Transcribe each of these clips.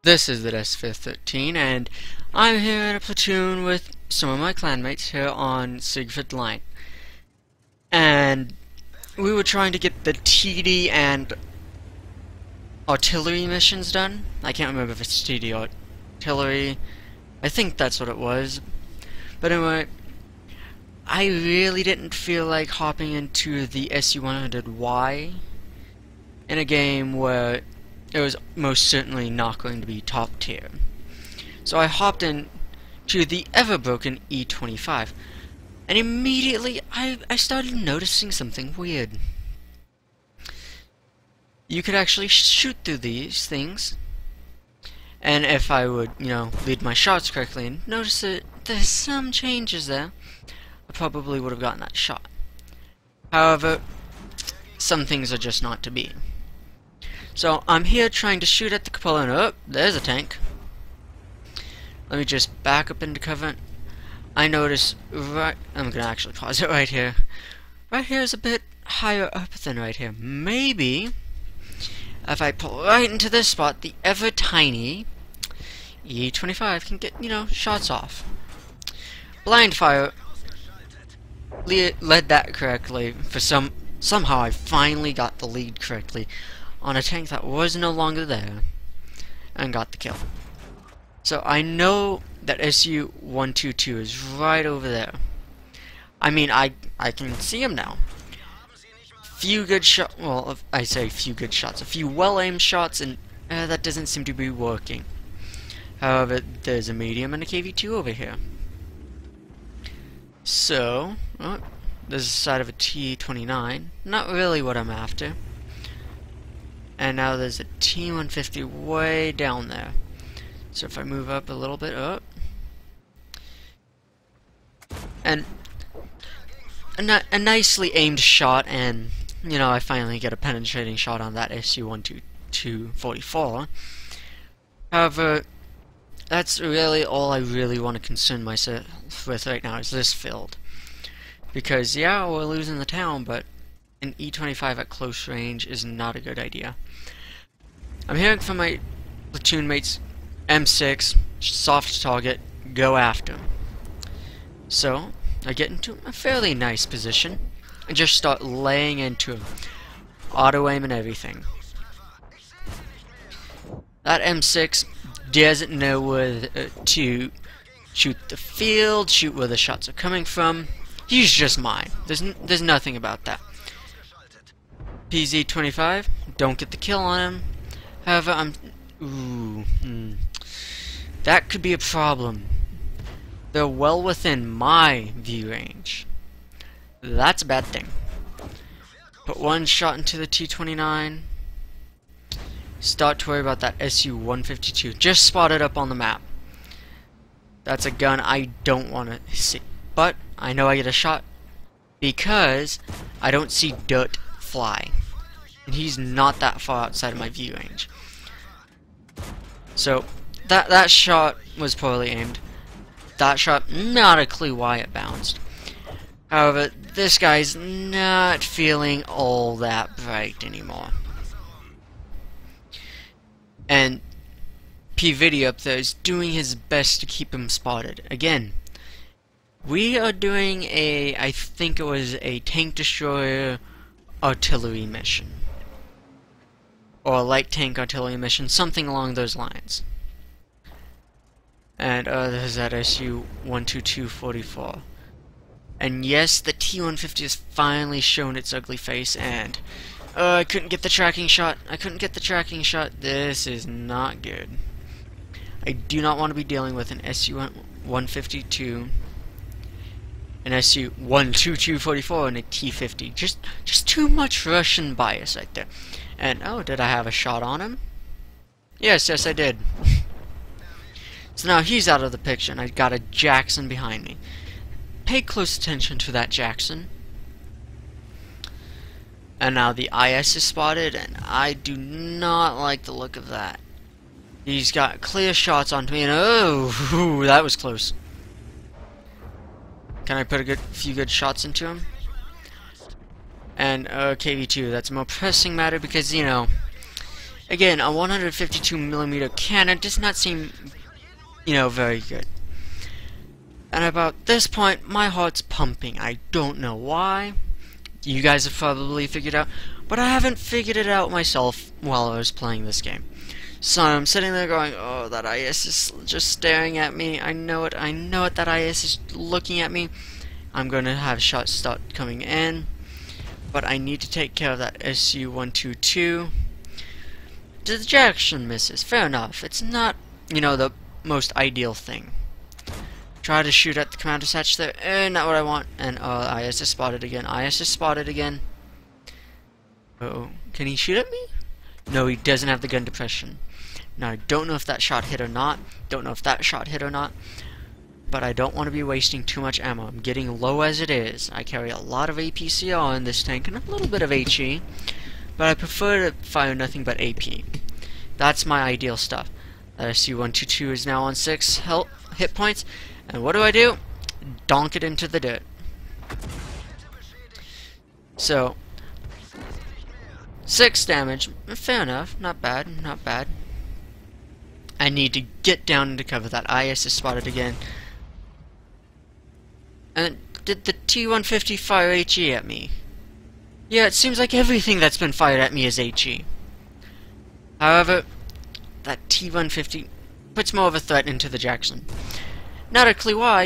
This is the S513, and I'm here in a platoon with some of my clanmates here on Siegfried Line. And we were trying to get the TD and artillery missions done. I can't remember if it's TD or artillery. I think that's what it was. But anyway, I really didn't feel like hopping into the SU-100Y in a game where it was most certainly not going to be top tier. So I hopped in to the ever-broken E25, and immediately I started noticing something weird. You could actually shoot through these things, and if I would, lead my shots correctly and notice that there's some changes there, I probably would have gotten that shot. However, some things are just not to be. So I'm here trying to shoot at the cupola, and oh, there's a tank. Let me just back up into cover. I notice I'm gonna actually pause it right here. Right here is a bit higher up than right here. Maybe if I pull right into this spot, the ever tiny E25 can get, shots off. Blind fire led that correctly. Somehow I finally got the lead correctly on a tank that was no longer there, and got the kill. So I know that SU-122 is right over there. I mean, I can see him now. Few good shots, well, I say few good shots, a few well-aimed shots, and that doesn't seem to be working. However, there's a medium and a KV-2 over here. So, there's the side of a T-29, not really what I'm after. And now there's a T-150 way down there. So if I move up a little bit, and a nicely aimed shot, and I finally get a penetrating shot on that SU-122-44. However, that's really all I really want to concern myself with right now, is this field. Because yeah, we're losing the town, but an E25 at close range is not a good idea. I'm hearing from my platoon mates, M6, soft target, go after him. So, I get into a fairly nice position and just start laying into him. Auto aim and everything. That M6 doesn't know where to shoot the field, shoot where the shots are coming from. He's just mine. There's nothing about that. PZ-25, don't get the kill on him. However, that could be a problem. They're well within my view range. That's a bad thing. Put one shot into the T-29. Start to worry about that SU-152. Just spotted up on the map. That's a gun I don't want to see. But I know I get a shot because I don't see dirt fly. And he's not that far outside of my view range. So that shot was poorly aimed. That shot, not a clue why it bounced. However, this guy's not feeling all that bright anymore. And P-Video up there is doing his best to keep him spotted. Again, we are doing I think it was a tank destroyer artillery mission. Or a light tank artillery mission, something along those lines. And there's that SU-122-44. And yes, the T-150 has finally shown its ugly face, and I couldn't get the tracking shot. This is not good. I do not want to be dealing with an SU-152, an SU-122-44, and a T-50. Just too much Russian bias right there. And oh, did I have a shot on him? Yes, I did. So now he's out of the picture, and I got a Jackson behind me. Pay close attention to that Jackson. And now the IS is spotted, and I do not like the look of that. He's got clear shots onto me, and oh, that was close. Can I put a few good shots into him? And KV2, that's a more pressing matter because, Again, a 152mm cannon does not seem, very good. And about this point, my heart's pumping. I don't know why. You guys have probably figured out, but I haven't figured it out myself while I was playing this game. So I'm sitting there going, oh, that IS is just staring at me. I know it, that IS is looking at me. I'm going to have shots start coming in, but I need to take care of that SU-122. The Jackson misses, fair enough. It's not, the most ideal thing. Try to shoot at the commander hatch there, not what I want. And IS is spotted again. IS is spotted again. Uh-oh, can he shoot at me? No, he doesn't have the gun depression. Now, I don't know if that shot hit or not. But I don't want to be wasting too much ammo. I'm getting low as it is. I carry a lot of APCR in this tank and a little bit of HE. But I prefer to fire nothing but AP. That's my ideal stuff. That SU-122 is now on 6 hit points. And what do? Donk it into the dirt. So, 6 damage. Fair enough. Not bad. I need to get down into cover. That IS is spotted again. And did the T-150 fire HE at me? Yeah, it seems like everything that's been fired at me is HE. However, that T-150 puts more of a threat into the Jackson. Not a clue why,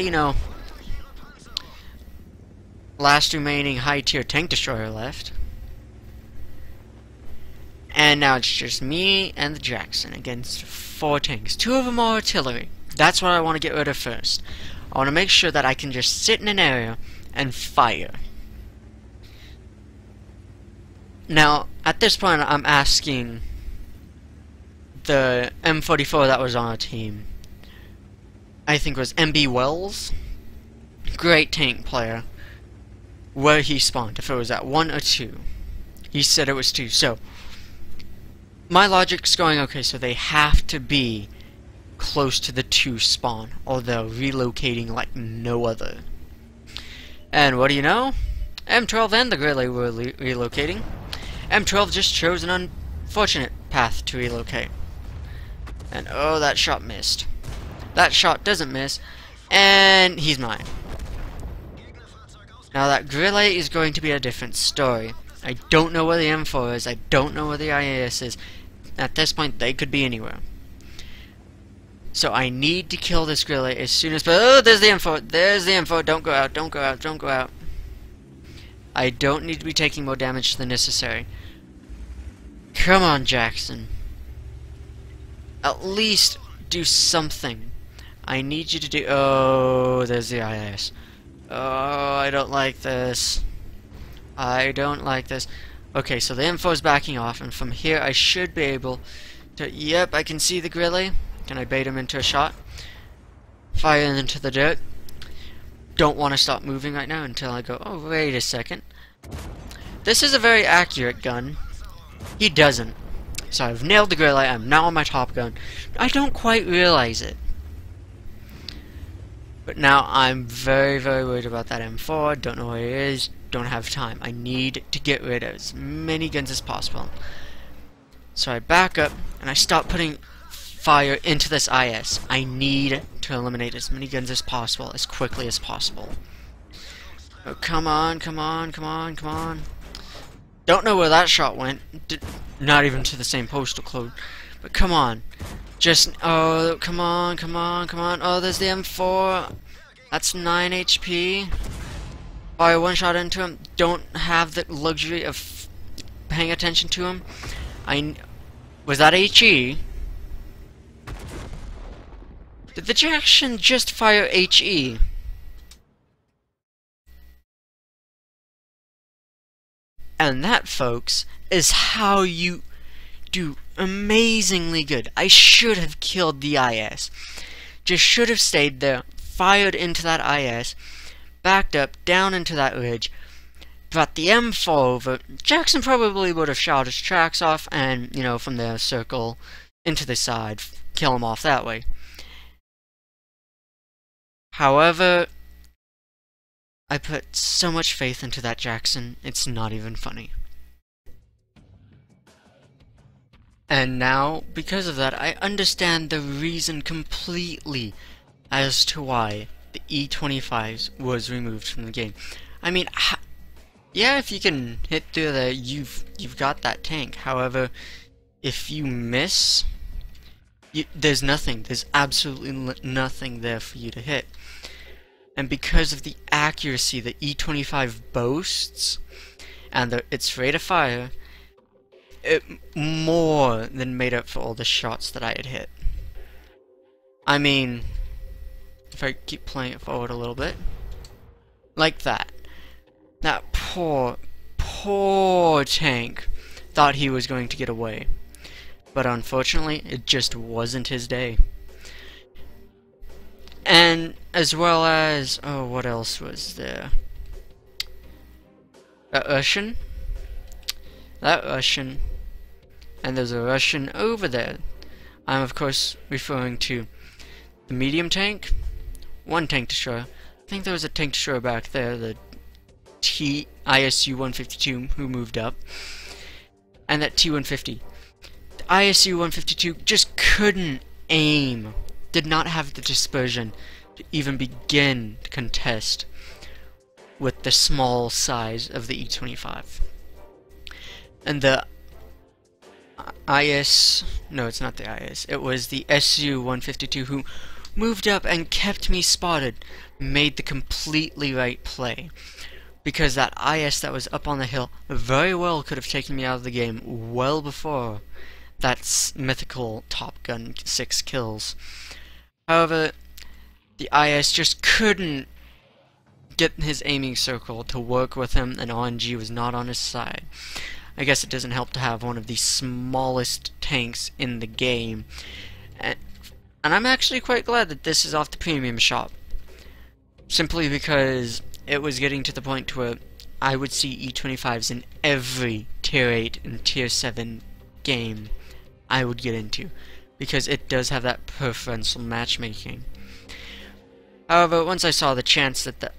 last remaining high-tier tank destroyer left. And now it's just me and the Jackson against 4 tanks. 2 of them are artillery. That's what I want to get rid of first. I want to make sure that I can just sit in an area and fire. Now, at this point, I'm asking the M44 that was on our team. I think it was MB Wells. Great tank player. Where he spawned, if it was at 1 or 2. He said it was 2, so my logic's going, okay, so they have to be close to the 2 spawn, although relocating like no other. And what do you know? M12 and the Grizzly were relocating. M12 just chose an unfortunate path to relocate. And oh, that shot missed. That shot doesn't miss, and he's mine. Now that Grizzly is going to be a different story. I don't know where the M4 is, I don't know where the IAS is. At this point, they could be anywhere. So I need to kill this Grizzly as soon as... Oh, there's the M4! There's the M4! Don't go out, don't go out, don't go out. I don't need to be taking more damage than necessary. Come on, Jackson. At least do something. I need you to do... Oh, there's the IAS. Oh, I don't like this. I don't like this. Okay, so the info is backing off, and from here I should be able to... Yep, I can see the Grizzly. Can I bait him into a shot? Fire into the dirt. Don't want to stop moving right now until I go, oh, wait a second. This is a very accurate gun. He doesn't. So I've nailed the Grizzly. I'm now on my top gun. I don't quite realize it. But now I'm very, very worried about that M4. Don't know where it is. Don't have time. I need to get rid of as many guns as possible. So I back up and I stop putting fire into this IS. I need to eliminate as many guns as possible, as quickly as possible. Oh, come on, come on, come on, come on. Don't know where that shot went. Not even to the same postal code. But come on. Just, oh, come on, come on, come on. Oh, there's the M4. That's 9 HP. Fire one shot into him. Don't have the luxury of paying attention to him. Was that HE? Did the Jackson just fire HE? And that, folks, is how you do amazingly good. I should have killed the IS. Just should have stayed there, fired into that IS, backed up, down into that ridge, brought the M4 over. Jackson probably would have shot his tracks off and, you know, from the circle into the side, kill him off that way. However, I put so much faith into that Jackson, it's not even funny. And now, because of that, I understand the reason completely as to why the E25s was removed from the game. I mean, yeah, if you can hit through there, you've got that tank. However, if you miss, there's nothing. There's absolutely nothing there for you to hit. And because of the accuracy that E25 boasts, and its rate of fire, it more than made up for all the shots that I had hit. I mean, if I keep playing it forward a little bit, like that. That poor tank thought he was going to get away. But unfortunately, it just wasn't his day. And as well as, oh, what else was there? That Russian, and there's a Russian over there. I'm of course referring to the medium tank, one tank destroyer. I think there was a tank destroyer back there, the ISU-152 who moved up, and that T-150. The ISU-152 just couldn't aim, did not have the dispersion to even begin to contest with the small size of the E25. And the no, it's not the IS, it was the SU-152 who moved up and kept me spotted, made the completely right play. Because that IS that was up on the hill very well could have taken me out of the game well before that mythical Top Gun 6 kills. However, the IS just couldn't get his aiming circle to work with him, and RNG was not on his side. I guess it doesn't help to have one of the smallest tanks in the game. And I'm actually quite glad that this is off the premium shop. Simply because it was getting to the point where I would see E25s in every Tier 8 and Tier 7 game I would get into. Because it does have that preferential matchmaking. However, once I saw the chance that the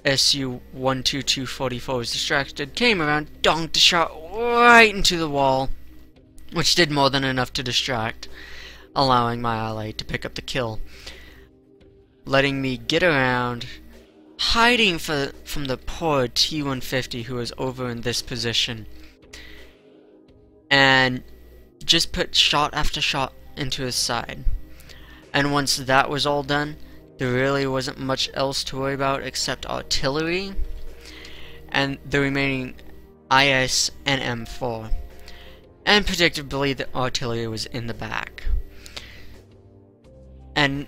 SU-12244 was distracted, came around, donked a shot right into the wall, which did more than enough to distract, allowing my ally to pick up the kill, letting me get around, hiding from the poor T-150 who was over in this position, and just put shot after shot into his side. And once that was all done, there really wasn't much else to worry about except artillery and the remaining IS and M4. And predictably, the artillery was in the back. And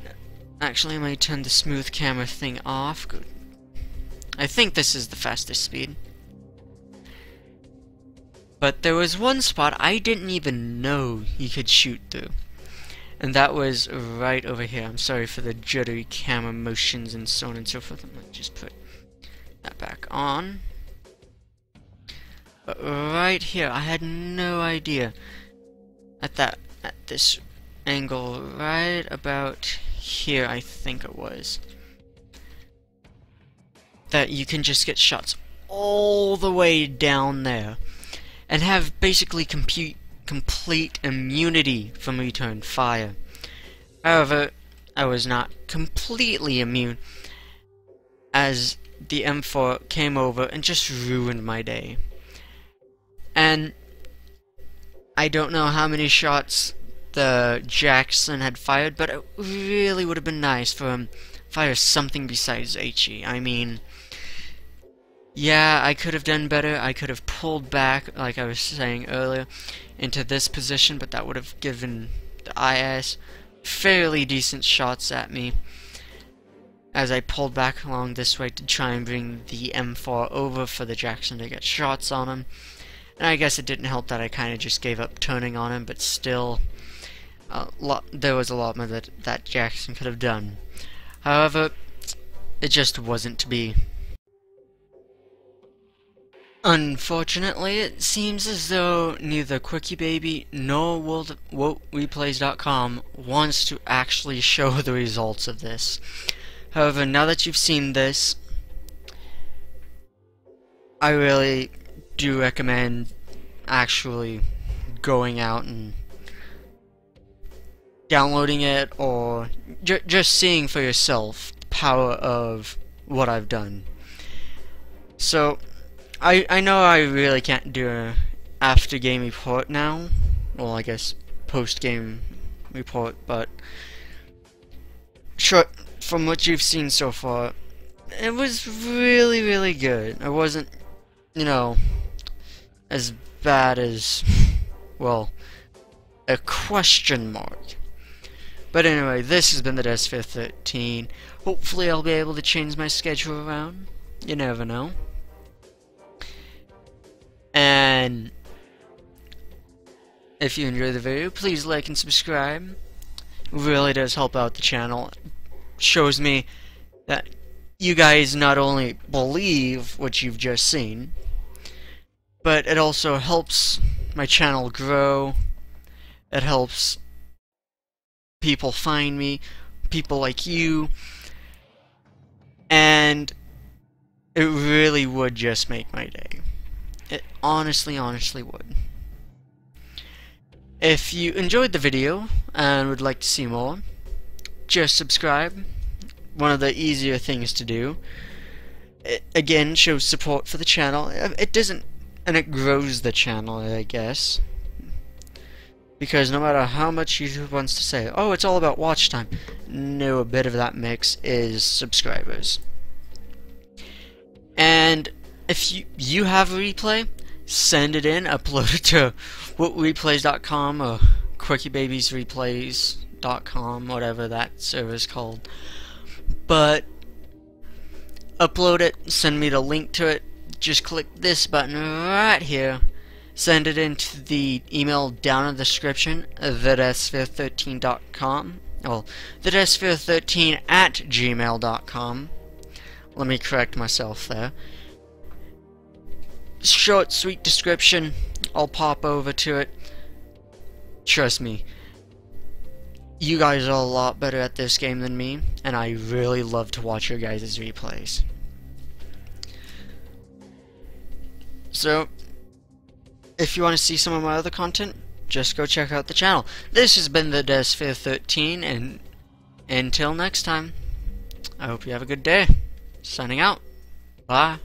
actually, I might turn the smooth camera thing off. Good. I think this is the fastest speed. But there was one spot I didn't even know he could shoot through. And that was right over here. I'm sorry for the jittery camera motions and so on and so forth. I'm going to just put that back on. But right here, I had no idea at this angle right about here, I think it was, that you can just get shots all the way down there and have basically complete immunity from return fire. However, I was not completely immune, as the M4 came over and just ruined my day. And I don't know how many shots the Jackson had fired, but it really would have been nice for him to fire something besides HE. I mean, yeah, I could have done better. I could have pulled back, like I was saying earlier, into this position, but that would have given the IS fairly decent shots at me as I pulled back along this way to try and bring the M4 over for the Jackson to get shots on him. And I guess it didn't help that I kind of just gave up turning on him, but still, there was a lot more that Jackson could have done. However, it just wasn't to be. Unfortunately, it seems as though neither Quickie Baby nor WoteReplays.com wants to actually show the results of this. However, now that you've seen this, I really do recommend actually going out and downloading it or just seeing for yourself the power of what I've done. So, I know I really can't do a after game report now. Well, I guess post game report, but sure, from what you've seen so far, it was really, really good. It wasn't, you know, as bad as, well, a question mark. But anyway, this has been the Sphere 13. Hopefully I'll be able to change my schedule around. You never know. And if you enjoyed the video, please like and subscribe. It really does help out the channel. It shows me that you guys not only believe what you've just seen, but it also helps my channel grow. It helps people find me, people like you, and it really would just make my day. It honestly would. If you enjoyed the video and would like to see more, just subscribe. One of the easier things to do. It, again, shows support for the channel. It doesn't, and it grows the channel, I guess. Because no matter how much YouTube wants to say, oh, it's all about watch time, no, a bit of that mix is subscribers. And if you have a replay, send it in, upload it to whatreplays.com or quirkybabiesreplays.com, whatever that server is called. But upload it, send me the link to it, just click this button right here. Send it into the email down in the description, thedesphere13.com. Well, thedesphere13@gmail.com. Let me correct myself there. Short, sweet description. I'll pop over to it. Trust me, you guys are a lot better at this game than me, and I really love to watch your guys' replays. So, if you want to see some of my other content, just go check out the channel. This has been the Sphere 13, and until next time, I hope you have a good day. Signing out. Bye.